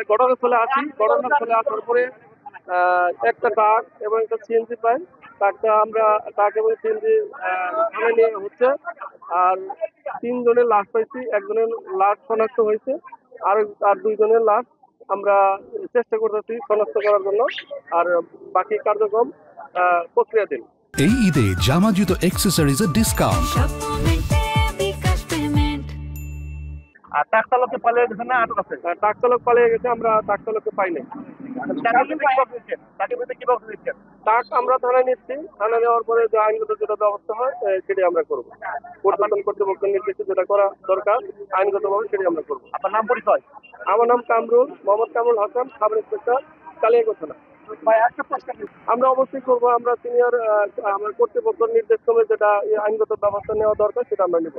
ঘটনাস্থলে আসি, ঘটনাস্থলে আসার পরে একটা ট্রাক এবং একটা সিএনজি পাই। ট্রাক এবং সিএনজি থানায় নিয়ে হচ্ছে। আর 3 জনের লাশ পাইছি, একজনের লাশ শনাক্ত হয়েছে, আর আর 2 জনের লাশ আমরা চেষ্টা করতেছি শনাক্ত করার জন্য। আর বাকি কার্যক্রম প্রক্রিয়াধীন। এই ঈদে জামা জুতো অ্যাক্সেসরিজের ডিসকাউন্ট। আর ট্রাক চালককে পালিয়ে গেছে না আটক আছে? ট্রাক চালক পালিয়ে গেছে, আমরা ট্রাক চালককে পাই নাই। ট্রাক আমরা থানায় নিচ্ছি, থানায় নেওয়ার পরে যে আইনগত যেটা ব্যবস্থা হয় সেটাই আমরা করবো। পরিবর্তন কর্তৃপক্ষের নির্দেশে যেটা করা দরকার আইনগতভাবে সেটাই আমরা করবো। আপনার নাম পরিচয়? আমার নাম কামরুল, মোহাম্মদ কামরুল হাসান, সাব ইন্সপেক্টর, কালিয়াকৈর থানা। আমরা অবশ্যই করবো। আমরা সিনিয়র আমার কর্তৃপক্ষের নির্দেশ ক্রমে যেটা আইনগত ব্যবস্থা নেওয়া দরকার সেটা আমরা নেব।